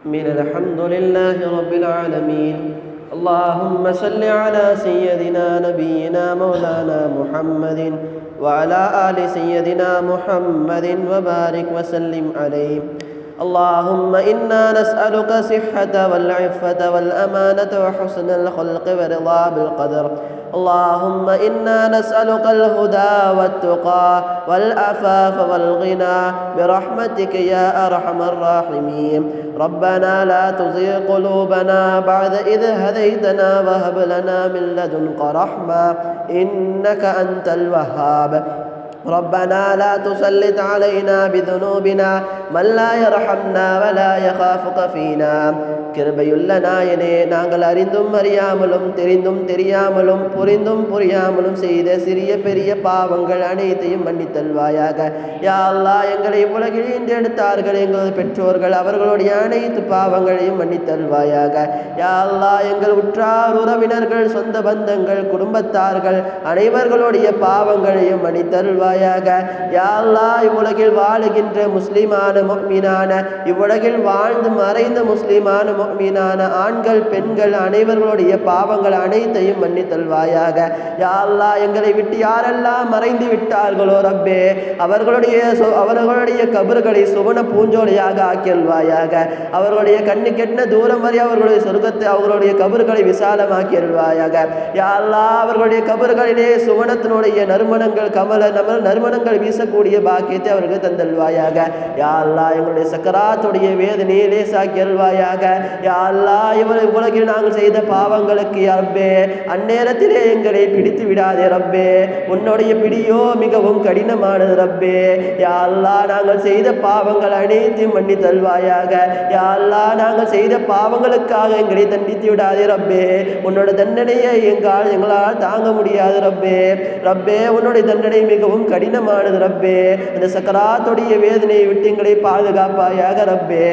الحمد لله رب العالمين. اللهم صل على سيدنا نبينا مولانا محمد وعلى آل سيدنا محمد وبارك وسلم عليه. اللهم إنا نسألك صحة والعفة والأمانة وحسن الخلق ورضا بالقدر. اللهم إنا نسألك الهدى والتقى والعفاف والغنى برحمتك يا أرحم الراحمين. ربنا لا تزغ قلوبنا بعد إذ هديتنا وهب لنا من لدنك رحمة إنك أنت الوهاب. ربنا لا تسلط علينا بذنوبنا من لا يرحمنا ولا يخافك فينا. கிருபையுள்ள நாயனே, நாங்கள் அறிந்தும் அறியாமலும் தெரிந்தும் தெரியாமலும் புரிந்தும் புரியாமலும் செய்த சிறிய பெரிய பாவங்கள் அனைத்தையும் மன்னித்தல்வாயாக. யா அல்லாஹ், எங்களை உலகில் ஈண்டெடுத்தார்கள் எங்களது பெற்றோர்கள், அவர்களுடைய அனைத்து பாவங்களையும் மன்னித்தல்வாயாக. யா அல்லாஹ், எங்கள் உற்றார் உறவினர்கள், சொந்த பந்தங்கள், குடும்பத்தார்கள் அனைவர்களுடைய பாவங்களையும் மன்னித்தல்வாயாக. யா அல்லாஹ், இவ்வுலகில் வாழுகின்ற முஸ்லிமான முஃமினான, இவ்வுலகில் வாழ்ந்து மறைந்த முஸ்லிமான முஃமினான ஆண்கள் பெண்கள் அனைவர்களுடைய பாவங்கள் அனைத்தையும் மன்னித்தல்வாயாக. யா அல்லாஹ், எங்களை விட்டு யாரெல்லாம் மறைந்து விட்டார்களோ ரப்பே, அவர்களுடைய கபர்களை சுவன பூஞ்சோலையாக ஆக்கியல்வாயாக. அவர்களுடைய கண்ணு கெட்டின தூரம் வரை அவர்களுடைய சொர்க்கத்தை, அவர்களுடைய கபர்களை விசாலமாக்கியல்வாயாக. யா அல்லாஹ், அவர்களுடைய கபர்களிலே சுவனத்தினுடைய நறுமணங்கள் நறுமணங்கள் வீசக்கூடிய பாக்கியத்தை அவர்கள் தந்தல்வாயாக. யா அல்லாஹ், எங்களுடைய சக்கராத்துடைய வேதனையை லேசாக்கியல்வாயாக. யா அல்லாஹ், உலகில் நாங்கள் செய்த பாவங்களுக்கு ரப்பே அந்நேரத்திலே எங்களை பிடித்து விடாதே ரப்பே. உன்னுடைய பிடியோ மிகவும் கடினமானது ரப்பே. யா அல்லாஹ், நாங்கள் செய்த பாவங்கள் அனைத்தையும் மன்னி தல்வாயாக. யா அல்லாஹ், நாங்கள் செய்த பாவங்களுக்காக எங்களை தண்டித்து விடாதே ரப்பே. உன்னோட தண்டனையை எங்களால் தாங்க முடியாது ரப்பே. ரப்பே, உன்னுடைய தண்டனை மிகவும் கடினமானது ரப்பே. அந்த சக்கராத்துடைய வேதனையை விட்டு எங்களை பாதுகாப்பாயாக ரப்பே.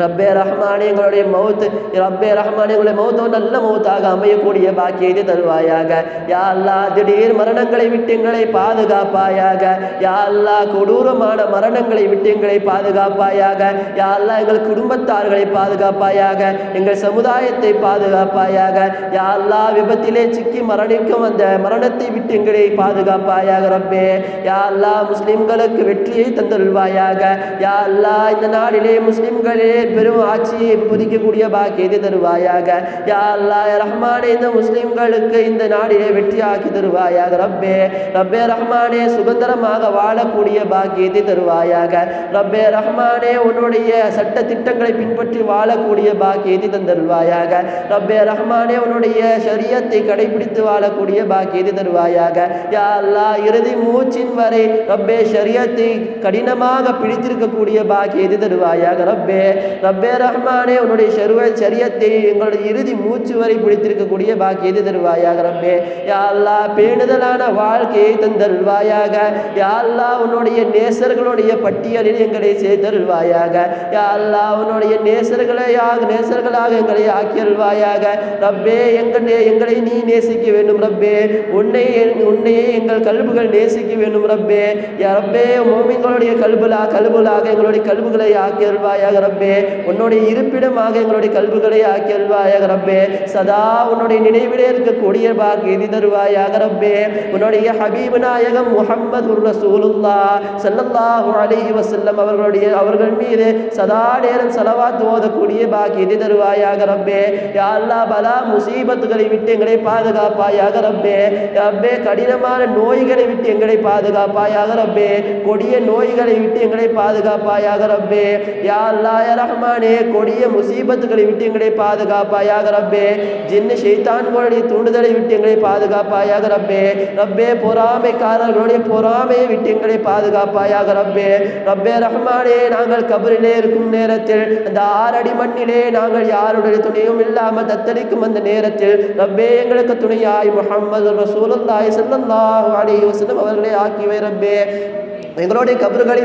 ரப்பே ரஹ்மானே, எங்களுடைய மௌத் ரப்பே ரஹ்மானே, எங்களுடைய மௌத்தோ நல்ல மௌத்தாக அமையக்கூடிய பாக்கியத்தை தருவாயாக. யா அல்லாஹ், திடீர் மரணங்களை விட்டு எங்களை பாதுகாப்பாயாக. யா அல்லாஹ், கொடூரமான மரணங்களை விட்டு எங்களை பாதுகாப்பாயாக. யா அல்லாஹ், எங்கள் குடும்பத்தார்களை பாதுகாப்பாயாக, எங்கள் சமுதாயத்தை பாதுகாப்பாயாக. யா அல்லாஹ், விபத்திலே சிக்கி மரணிக்கும் அந்த மரணத்தை விட்டு எங்களை பாதுகாப்பாயாக ரப்பே. யா அல்லாஹ், முஸ்லிம்களுக்கு வெற்றியை தந்தருள்வாயாக. யா அல்லாஹ், இந்த நாடிலே முஸ்லிம்களே பெரும் ஆட்சியை புதிக்கக்கூடிய பாக்கியத்தை தருவாயாக. யா அல்லாஹ் ரஹ்மானே, இந்த முஸ்லிம்களுக்கு இந்த நாடிலே வெற்றியாக்கி தருவாயாக ரப்பே. ரப்பே ரஹ்மானே, சுதந்திரமாக வாழக்கூடிய பாக்கியத்தை தருவாயாக. ரப்பே ரஹ்மானே, உன்னுடைய சட்ட திட்டங்களை பின்பற்றி வாழக்கூடிய பாக்கியத்தை தந்தருவாயாக. ரப்பே ரஹ்மானே, உன்னுடைய ஷரியத்தை கடைபிடித்து வாழக்கூடிய பாக்கியத்தை தருவாயாக. யா அல்லாஹ், இறுதி மூச்சின் வரை ரப்பே ஷரியத்தை கடினமாக பிடித்திருக்கக்கூடிய பாக்கியத்தை தருவாயாக ரப்பே. ரப்பே ரஹ்மானே, உன்னுடைய ஷரியத்தை எங்களுடைய இறுதி மூச்சு வரை பிடித்திருக்கக்கூடிய பாக்கியத்தை தருவாயாக ரப்பே. யா அல்லாஹ், பேணுதலான வாழ்க்கையை தந்தருள்வாயாக. யா அல்லாஹ், உன்னுடைய நேசர்களுடைய பட்டியலில் எங்களை சேர்த்தருள்வாயாக. யா அல்லாஹ், உன்னுடைய நேசர்களாக எங்களை ஆக்கியல்வாயாக ரப்பே. எங்களை நீ நேசிக்க வேண்டும் ரப்பே. உன்னையே எங்கள் கல்புகள் நேசிக்க வேண்டும் ரப்பே. யா ரப்பே, மோமின்களுடைய கல்புலாக எங்களுடைய கல்புகளை ஆக்கியல்வாயாக ரப்பே. உன்னுடைய இருப்பிடமாக எங்களுடைய கல்புகளை ஆக்கியல்வாயாக ரப்பே. சதா உன்னுடைய நினைவிலே இருக்கக்கூடிய பாக்கியத்தை தருவாயாக ரப்பே. உன்னுடைய ஹபீப் நாயகம் முஹம்மது ரசூலுல்லாஹ் ஸல்லல்லாஹு அலைஹி வஸல்லம் அவர்கள் மீது சதா நேரம் ஸலவாத் ஓதக்கூடிய பாக்கியத்தை தருவாயாக ரப்பே. யா அல்லாஹ், பலா முசீபத்துகளை விட்டு எங்களை பாதுகாப்பாயாக ரப்பே. ரப்பே, கடினமான நோய்களை விட்டு எங்களை பாதுகாப்பாயாக ரப்பே. கொடிய நோய்களை விட்டு எங்களை பாதுகாப்பாயாக ரப்பே. யா அல்லாஹ் ரஹ்மானே, கொடிய முசீபத்துகளை விட்டு எங்களை பாதுகாப்பாயாக ரப்பே. ஜின்னு ஷைத்தான்களுடைய தூண்டுதலை விட்டு எங்களை பாதுகாப்பாயாக ரப்பே. ரப்பே, பொறாமைக்காரர்களுடைய பொறாமையை விட்டு எங்களை பாதுகாப்பாயாக ரப்பே. ரப்பே ரஹ்மானே, நாங்கள் கபரிலே இருக்கும் நேரத்தில் அந்த 6 அடி மண்ணிலே நாங்கள் யாருடைய துணையும் இல்லாமல் தத்தளிக்கும் அந்த நேரத்தில் ரப்பே, எங்களுக்கு துணையாய் முஹம்மது ரசூலுல்லாஹி ஸல்லல்லாஹு அலைஹி வஸல்லம் அவர்களை ஆக்கிவை ரப்பே. எங்களுடைய கபறுகளை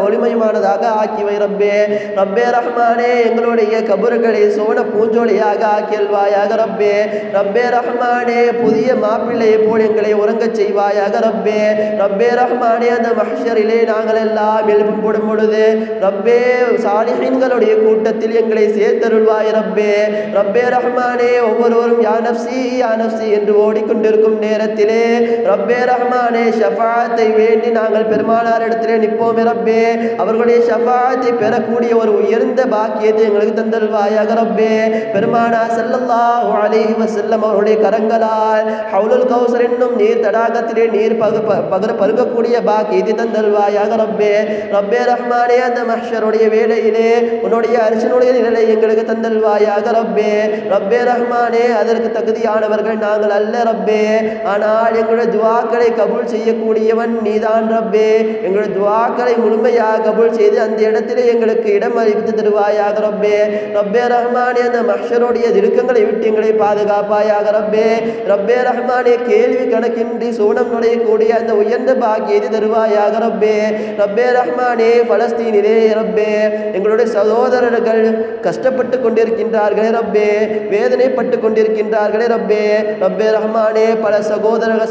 ஒளிமயமானதாக ஆக்கிவை ரப்பே. ரப்பே ரஹ்மானே, எங்களுடைய கபறுகளை சோன பூஞ்சோலியாக ஆக்கியல்வாயாக ரப்பே. ரப்பே ரஹ்மானே, புதிய மாப்பிள்ளையை போல் எங்களை உறங்கச் செய்வாயாக ரப்பே. ரப்பே ரஹ்மானே, அந்த மஹ்ஷரிலே நாங்கள் எல்லாம் எழுப்பப்படும் பொழுது ரப்பே சாலிஹீன்களுடைய கூட்டத்தில் எங்களை சேர்த்தருள்வாய் ரப்பே. ரப்பே ரஹ்மானே, ஒவ்வொருவரும் யா நஃப்ஸி யா நஃப்ஸி என்று ஓடிக்கொண்டிருக்கும் நேரத்திலே ரப்பே ரஹ்மானே, ஷஃபாஅத்தை வேண்டி நாங்கள் பெருமானார் இடத்திலே நிற்போமே ரப்பே. அவர்களுடைய ஷஃபாஅத்தை பெறக்கூடிய ஒரு உயர்ந்த பாக்கியத்தை எங்களுக்கு தந்தல்வாயாக ரப்பே. பெருமானார் ஸல்லல்லாஹு அலைஹி வஸல்லம் அவருடைய கரங்களால் ஹவுலுல் கௌசர் என்னும் நீர் தடாகத்திலே நீர் பருகக்கூடிய பாக்கியத்தை தந்தல்வாயாக ரப்பே. ரப்பே ரஹ்மானே, அந்த மஹ்ஷருடைய வேளையிலே உன்னுடைய அரிசனுடைய நிழலை எங்களுக்கு தந்தல்வாயாக ரப்பே. ரப்பே ரஹ்மானே, அதற்கு தகுதியானவர்கள் நாங்கள் அல்ல ரப்பே. ஆனால் எங்களுடைய துஆக்களை கபூல் செய்யக்கூடியவன் நீதான் ரப்பே. எங்களுடைய துஆக்களை முழுமையாக கபூல் செய்து அந்த இடத்திலே எங்களுக்கு இடம் அறிவித்து தருவாயாக ரப்பே. ரப்பே ரஹ்மானே, அந்த மஹ்ஷருடைய திருக்கங்களை விட்டு எங்களை பாதுகாப்பாயாக ரப்பே. ரப்பே ரஹ்மானே, கேள்வி கணக்கின்றி சூனம் நுழையக்கூடிய அந்த உயர்ந்த பாக்கியத்தை தருவாயாக ரப்பே. ரப்பே ரஹ்மானே, பலஸ்தீனிலே ரப்பே எங்களுடைய சகோதரர்கள் கஷ்டப்பட்டு கொண்டிருக்கின்றார்களே ரப்பே, வேதனைப்பட்டு கொண்டிருக்கின்றார்களே ரப்பே. ரப்பே ரஹ்மானே, பல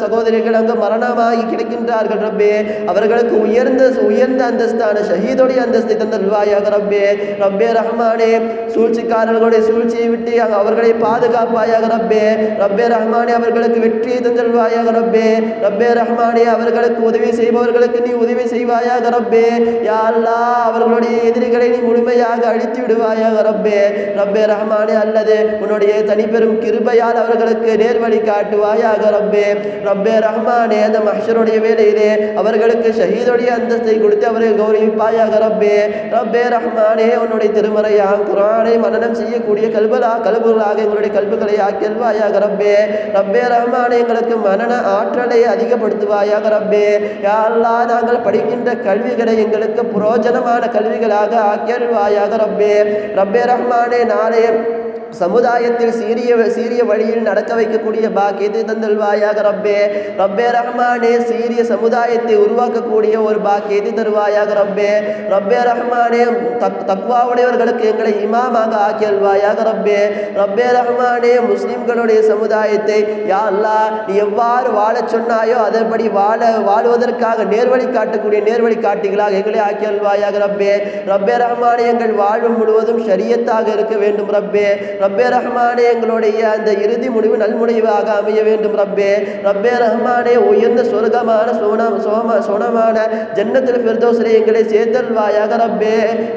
சகோதரிகள் அங்கு மரணமாகி கிடக்கின்றார்கள் ரப்பே. அவர்களுக்கு உயர்ந்த அந்தஸ்தான ஷஹீதுடைய அந்தஸ்தை தந்தல்வாயாக ரப்பே. ரப்பே ரஹ்மானே, சூழ்ச்சிக்காரர்களுடைய சூழ்ச்சியை விட்டு அவர்களை பாதுகாப்பாயாக ரப்பே. ரப்பே ரஹ்மானே, அவர்களுக்கு வெற்றியை தந்தல்வாயாக ரப்பே. ரப்பே ரஹ்மானே, அவர்களுக்கு உதவி செய்பவர்களுக்கு நீ உதவி செய்வாயாக ரப்பே. யா அல்லாஹ், அவர்களுடைய எதிரிகளை நீ முழுமையாக அழித்து விடுவாயாக ரப்பே. ரப்பே ரஹ்மானே, அல்லது உன்னுடைய தனிப்பெரும் கிருபையால் அவர்களுக்கு நேர்வழி காட்டுவாயாக ரப்பே. ரப்பே ரஹ்மானே, அந்த மஹ்ஷருடைய வேளையிலே அவர்களுக்கு ஷஹீதுடைய அந்தஸ்தை கொடுத்து அவரை கௌரவிப்பாயாக ரப்பே. ரப்பே ரஹ்மானே, உன்னுடைய திருமறையாம் குர்ஆனை மனனம் செய்யக்கூடிய கல்புகளாக எங்களுடைய கல்புகளை ஆக்கியல்வாயாக ரப்பே. ரப்பே ரஹ்மானே, எங்களுக்கு மனன ஆற்றலை அதிகப்படுத்துவாயாக ரப்பே. யா அல்லாஹ், நாங்கள் படிக்கின்ற கல்விகளை எங்களுக்கு புரோஜனமான கல்விகளாக ஆக்கியல்வாயாக ரப்பே. ரப்பே ரஹ்மானே, நாளைய சமுதாயத்தில் சீரிய வழியில் நடக்க வைக்கக்கூடிய பாக்கியத்தை தந்தல்வாயாக ரப்பே. ரப்பே ரஹ்மானே, சீரிய சமுதாயத்தை உருவாக்கக்கூடிய ஒரு பாக்கியத்தை தருவாயாக ரப்பே. ரப்பே ரஹ்மானே, தக்வாவுடையவர்களுக்கு எங்களை இமாமாக ஆக்கியல்வாயாக ரப்பே. ரப்பே ரஹ்மானே, முஸ்லிம்களுடைய சமுதாயத்தை யா அல்லாஹ் நீ எவ்வாறு வாழச் சொன்னாயோ அதன்படி வாழுவதற்காக நேர்வழி காட்டக்கூடிய நேர்வழி காட்டிகளாக எங்களை ஆக்கியல்வாயாக ரப்பே. ரப்பே ரஹ்மானே, எங்கள் வாழ்வு முழுவதும் ஷரியத்தாக இருக்க வேண்டும் ரப்பே. ரப்பே ரஹ்மானே, எங்களுடைய அந்த இறுதி முடிவு நல்முடிவாக அமைய வேண்டும் ரப்பே. ரப்பே ரஹ்மானே, உயர்ந்த சொர்க்கமான சோனமான ஜன்னத்துல் ஃபிர்தௌஸிலே எங்களை சேர்த்தல்வாயாக ரப்பே.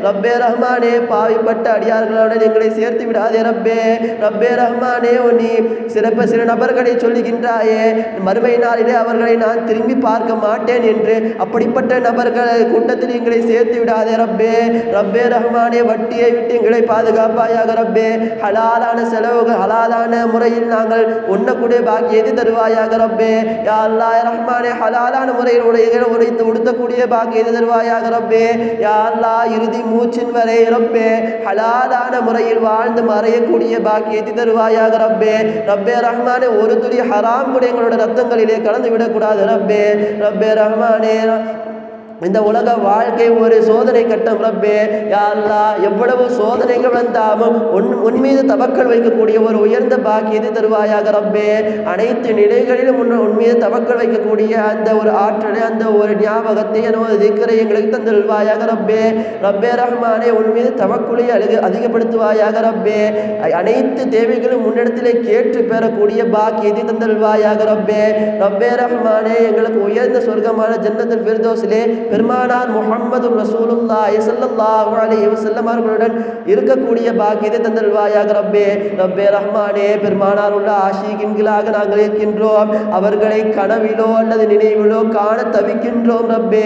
ரப்பே ரஹ்மானே, பாவிப்பட்ட அடியார்களுடன் எங்களை சேர்த்து விடாதே ரப்பே. ரப்பே ரஹ்மானே, நீ சில நபர்களை சொல்லுகின்றாயே, மறுமை நாளிலே அவர்களை நான் திரும்பி பார்க்க மாட்டேன் என்று. அப்படிப்பட்ட நபர்கள் கூட்டத்தில் எங்களை சேர்த்து விடாதே ரப்பே. ரப்பே ரஹ்மானே, வட்டியை விட்டு எங்களை பாதுகாப்பாயாக ரப்பே. ஹலாலான செலவுகள் ஹலாலான முறையில் நாங்கள் உண்ணக்கூடிய பாக்கியத்தை தருவாயாக ரப்பே. யா அல்லாஹ் ரஹ்மானே, ஹலாலான முறையில் உடைத்து உடுத்தக்கூடிய பாக்கியத்தை தருவாயாக ரப்பே. யா அல்லாஹ், இறுதி மூச்சின் வரை ரப்பே ஹலாலான முறையில் வாழ்ந்து மறையக்கூடிய பாக்கியத்தை தருவாயாக ரப்பே. ரப்பே ரஹ்மானே, ஒரு துளி ஹராம் கூட எங்களோட ரத்தங்களிலே கலந்து விடக்கூடாது ரப்பே. ரப்பே ரஹ்மானே, இந்த உலக வாழ்க்கை ஒரு சோதனை கட்டம் ரப்பே. யா அல்லாஹ், எவ்வளவு சோதனைகள் வந்தாலும் உன் மீது தவக்கல் வைக்கக்கூடிய ஒரு உயர்ந்த பாக்கியத்தை தருவாயாக ரப்பே. அனைத்து நிலைகளிலும் உன் மீது தவக்கல் வைக்கக்கூடிய அந்த ஒரு ஆற்றலை, அந்த ஒரு ஞாபகத்தை திக்ரை எங்களுக்கு தந்தல்வாயாக ரப்பே. ரப்பே ரஹ்மானே, உன் மீது தவக்குலை அதிகப்படுத்துவாயாக ரப்பே. அனைத்து தேவைகளும் முன்னிடத்திலே கேட்டு பெறக்கூடிய பாக்கியத்தை தந்தல்வாயாக ரப்பே. ரப்பே ரஹ்மானே, எங்களுக்கு உயர்ந்த சொர்க்கமான ஜன்னத்துல் ஃபிர்தௌஸிலே பெருமானார் முஹம்மது ரசூலுல்லாஹி ஸல்லல்லாஹு அலைஹி வஸல்லம் அவர்களுடன் இருக்கக்கூடிய பாக்கியத்தை தந்தல்வாயாக ரப்பே. ரப்பே ரஹ்மானே, பெருமானார் உள்ள ஆஷிகீன்களாக நாங்கள் இருக்கின்றோம். அவர்களை கனவிலோ அல்லது நினைவிலோ காண தவிக்கின்றோம் ரப்பே.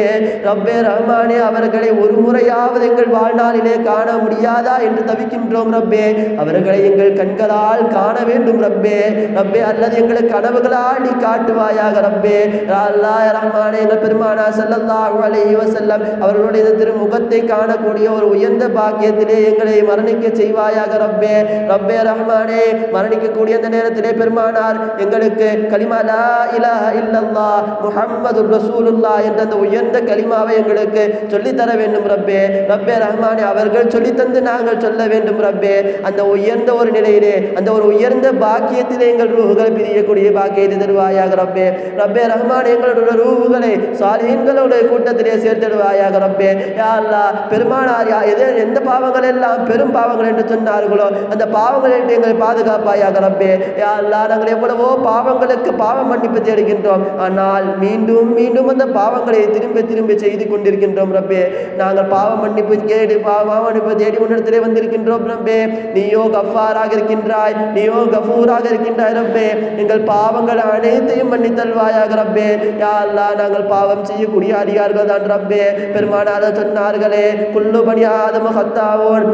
ரப்பே ரஹ்மானே, அவர்களை ஒரு முறையாவது எங்கள் வாழ்நாளிலே காண முடியாதா என்று தவிக்கின்றோம் ரப்பே. அவர்களை எங்கள் கண்களால் காண வேண்டும் ரப்பே. ரப்பே, அல்லது எங்களுக்கு கனவுகளால் நீ காட்டுவாயாக ரப்பே. யா அல்லாஹ் ரஹ்மானே, எங்கள் பெருமானார் ஸல்லல்லாஹு அலைஹி வஸல்லம் அவர்களுடைய திருமுகத்தை காணக்கூடிய ஒரு உயர்ந்த பாக்கியத்திலே எங்களை மரணிக்க செய்வாயாக ரப்பே. ரப்பே ரஹ்மானே, மரணிக்கக்கூடிய அந்த நேரத்திலே பெருமானார் எங்களுக்கு கலிமா லா இலாஹ இல்லல்லாஹ் முஹம்மதுர் ரசூலுல்லாஹ் என்ற அந்த உயர்ந்த கலிமாவை எங்களுக்கு சொல்லித்தர வேண்டும் ரப்பே. ரப்பே ரஹ்மானே, அவர்கள் சொல்லித்தந்து நாங்கள் சொல்ல வேண்டும் ரப்பே. அந்த உயர்ந்த ஒரு நிலையிலே, அந்த ஒரு உயர்ந்த பாக்கியத்திலே எங்கள் ரூஹுகள் பிரியக்கூடிய பாக்கியத்தை தருவாயாக ரப்பே. ரப்பே ரஹ்மானே, எங்களுடைய ரூஹுகளை சாலிஹீன்களுடைய கூட்டத்திலே சேர்த்திடுவாயாக ரப்பே. யா அல்லாஹ், பெருமானார் எந்த பாவங்கள் எல்லாம் பெரும் பாவங்கள் என்று சொன்னார்களோ அந்த பாவங்களை எங்களை பாதுகாப்பாயாக ரப்பே. யா அல்லாஹ், நாங்கள் எவ்வளவோ பாவங்களுக்கு பாவ மன்னிப்பு தேடுகின்றோம், ஆனால் மீண்டும் மீண்டும் அந்த பாவங்களை திரும்ப திரும்ப செய்து கொண்டிருக்கின்றோம் ரப்பே. நாங்கள் பாவ மன்னிப்பு தேடி உன்னிடத்திலே வந்திருக்கின்றோம் ரப்பே. நீயோ கஃபாராக இருக்கின்றாய், நீயோ கஃபூராக இருக்கின்றாய் ரப்பே. எங்கள் பாவங்கள் அனைத்தையும் மன்னித்தல்வாயாக ரப்பே. யா அல்லாஹ், நாங்கள் பாவம் செய்யக்கூடிய அதிகாரிகள் தான் ரப்பே. பெருமானார் சொன்னார்களே, குல்லு பனி ஆதம ஹத்தாவோன்,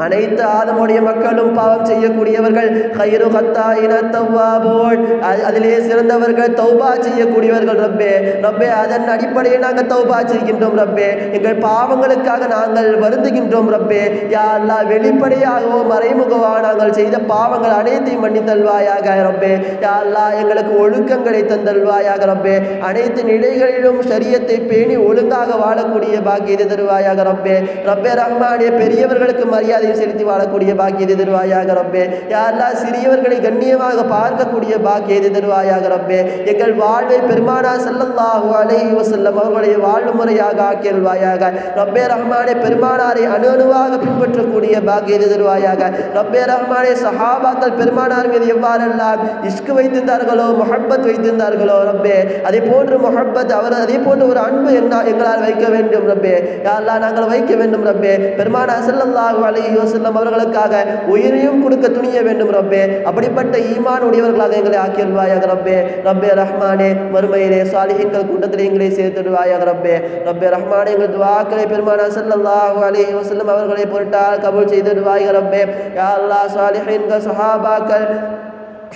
அனைத்து ஆதமுடைய மக்களும் பாவம் செய்யக்கூடியவர்கள். கைரு ஹத்தாயின தவ்வாபூன், அதிலே சிறந்தவர்கள் தௌபா செய்யக்கூடியவர்கள் ரப்பே. ரப்பே, அதன் அடிப்படையில் நாங்கள் தௌபா செய்கின்றோம் ரப்பே. எங்கள் பாவங்களுக்காக நாங்கள் வருந்துகின்றோம் ரப்பே. யா அல்லாஹ், வெளிப்படையாகவோ மறைமுகவோ நாங்கள் செய்த பாவங்கள் அனைத்தையும் மன்னித்தல்வாயாக ரப்பே. யா அல்லாஹ், எங்களுக்கு ஒழுக்கங்களை தந்தல்வாயாக ரப்பே. அனைத்து நிலைகளிலும் ஷரியத்தை பேணி ஒழுங்காக வாழக்கூடிய பாக்கியத்தை தருவாயாக ரப்பே. ரப்பே ரஹ்மானே, பெரியவர்களுக்கு மரியாதை செலுத்தி வாழக்கூடிய பாக்கியத்தை தருவாயாக ரப்பே. யா அல்லாஹ், சிறியவர்களை கண்ணியமாக பார்க்கக்கூடிய பாக்கியத்தை தருவாயாக ரப்பே. எங்கள் வாழ்வை பெருமானார் ஸல்லல்லாஹு அலைஹி வஸல்லம் அவர்களுடைய வாழ்வு முறையாக ஆக்கியல்வாயாக ரப்பே ரஹ்மானே. பெருமானாரை அணுவாக பின்பற்றக்கூடிய பாக்கியத்தை தருவாயாக ரப்பே ரஹ்மானே. சஹாபாக்கள் பெருமானார் மீது எவ்வாறெல்லாம் இஷ்கு வைத்திருந்தார்களோ, முஹப்பத் வைத்திருந்தார்களோ ரப்பே, அதே போன்று முஹப்பத் அதே போன்று ஒரு அன்பு எங்களால் வைக்க வேண்டும் ரப்பே. யா அல்லாஹ், நாங்கள் வைக்க வேண்டும் ரப்பே. பெருமானார் ஸல்லல்லாஹு அலைஹி வஸல்லம் அவர்களுக்காக உயிரையும் கொடுக்க துணிய வேண்டும் ரப்பே. அப்படிப்பட்ட ஈமான் உடையவர்களாக எங்களை ஆக்கியல்வாயாக ரப்பே. ரப்பே ரஹ்மானே, மறுமையிலே சாலிஹீன்கள் கூட்டத்தில் எங்களை சேர்த்துடுவாயாக ரப்பே. ரப்பே ரஹ்மானே, எங்கள் துஆக்களை பெருமானார் ஸல்லல்லாஹு அலைஹி வஸல்லம் அவர்களை பொருட்டால் கபூல் செய்திடுவாயாக ரப்பே. யா அல்லாஹ், சாலிஹீன்கள், சஹாபாக்கள்,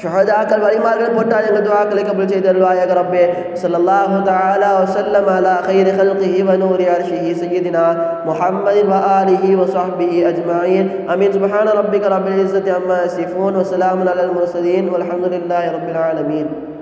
ஷஹதாக்கள், வலிமார்கள் போட்டால் எங்கள் துஆக்களை கபூல் செய்தல்வாயாக ரப்பே. ஸல்லல்லாஹு தஆலா வஸல்லம் அலா கைரி ஹல்கிஹி வ நூரி அர்ஷிஹி சய்யிதினா முஹம்மதின் வ ஆலிஹி வ ஸஹ்பிஹி அஜ்மஈன். ஆமீன். சுப்ஹான ரப்பிக ரப்பில் இஸ்ஸத்தி அம்மா யசிஃபூன் வ ஸலாமுன் அலல் முர்ஸலீன் வல்ஹம்துலில்லாஹி ரப்பில் ஆலமீன்.